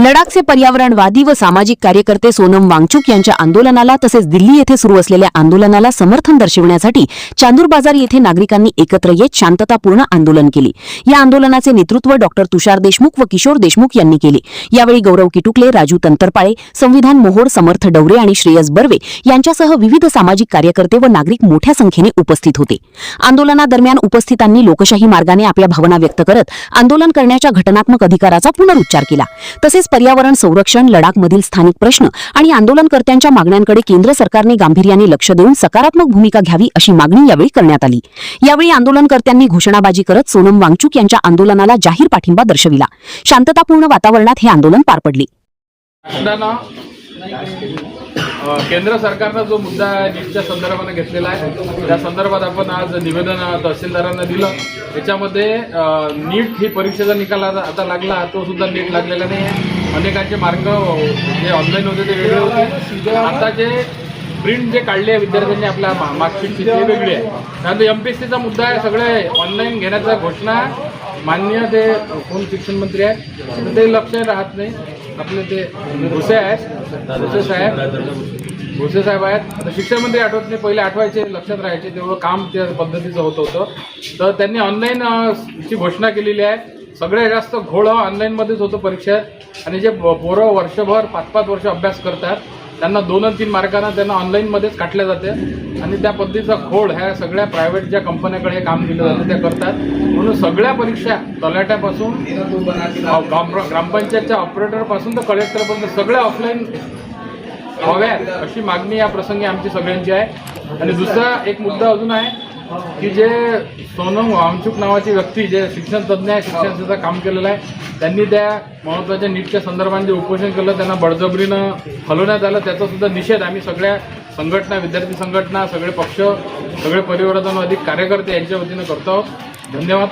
लडाखचे पर्यावरणवादी व सामाजिक कार्यकर्ते सोनम वांगचुक यांच्या आंदोलनाला तसेच दिल्ली येथे सुरू असलेल्या आंदोलनाला समर्थन दर्शविण्यासाठी चांदूर बाजार येथे नागरिकांनी एकत्र येत शांततापूर्ण आंदोलन केले। या आंदोलनाचे नेतृत्व डॉक्टर तुषार देशमुख व किशोर देशमुख यांनी केले। यावेळी गौरव किटुकले, राजू तंतरपाळे, संविधान मोहोड, समर्थ डवरे आणि श्रेयस बर्वे यांच्यासह विविध सामाजिक कार्यकर्ते व नागरिक मोठ्या संख्येने उपस्थित होते। आंदोलनादरम्यान उपस्थितांनी लोकशाही मार्गाने आपल्या भावना व्यक्त करत आंदोलन करण्याच्या घटनात्मक अधिकाराचा पुनरुच्चार केला। तसेच पर्यावरण संरक्षण, लडाखमधील स्थानिक प्रश्न आणि आंदोलनकर्त्यांच्या मागण्यांकडे केंद्र सरकारने गांभीर्याने लक्ष देऊन सकारात्मक भूमिका घ्यावी अशी मागणी यावेळी करण्यात आली। यावेळी आंदोलनकर्त्यांनी घोषणाबाजी करत सोनम वांगचुक यांच्या आंदोलनाला जाहीर पाठिंबा दर्शविला। शांततापूर्ण वातावरणात हे आंदोलन पार पडले। केंद्र सरकारनं जो मुद्दा नीटच्या संदर्भाने घेतलेला आहे त्या संदर्भात आपण आज निवेदन तहसीलदारांना दिलं। याच्यामध्ये नीट ही परीक्षेचा निकाल आता लागला, तो सुद्धा नीट लागलेला नाही आहे। अनेकांचे मार्क जे ऑनलाईन होते ते वेगळे होते। आता जे प्रिंट जे काढले विद्यार्थ्यांनी आपल्या मार्कशीटची ते वेगळी आहे। त्यानंतर MPSCचा मुद्दा आहे, सगळे ऑनलाईन घेण्याचा घोषणा माननीय ते कोण शिक्षण मंत्री आहेत ते लक्ष राहत नाही। आपले ते भुसे साहेब आहेत। आता शिक्षण मंत्री आठवत नाही, पहिले आठवायचे, लक्षात राहायचे, तेवढं काम त्या पद्धतीचं होतं। तर त्यांनी ऑनलाईन ची घोषणा केलेली आहे। सगळ्यात जास्त घोळ ऑनलाईनमध्येच होतं परीक्षेत, आणि जे पोरं वर्षभर 5-5 वर्ष अभ्यास करतात त्यांना 2-3 मार्कांना त्यांना ऑनलाईनमध्येच काटल्या जाते, आणि त्या पद्धतीचा घोळ ह्या सगळ्या प्रायव्हेट ज्या कंपन्याकडे हे काम दिलं जातं त्या करतात। म्हणून सगळ्या परीक्षा तलाट्यापासून ग्रामपंचायतच्या ऑपरेटरपासून तर कलेक्टरपर्यंत सगळ्या ऑफलाईन व्हाव्यात अशी मागणी या प्रसंगी आमची सगळ्यांची आहे। आणि दुसरा एक मुद्दा अजून आहे की जे सोनम वांगचुक नावाची व्यक्ती जे शिक्षण तज्ज्ञ आहे, शिक्षण क्षेत्रात काम केलेलं आहे, त्यांनी त्या महत्त्वाच्या नीटच्या संदर्भात जे उपोषण केलं त्यांना बळजबरीनं हलवण्यात आलं। त्याचा सुद्धा निषेध आम्ही सगळ्या संघटना, विद्यार्थी संघटना, सगळे पक्ष, सगळे परिवर्तनवादी कार्यकर्ते यांच्या वतीनं करतो आहोत। धन्यवाद।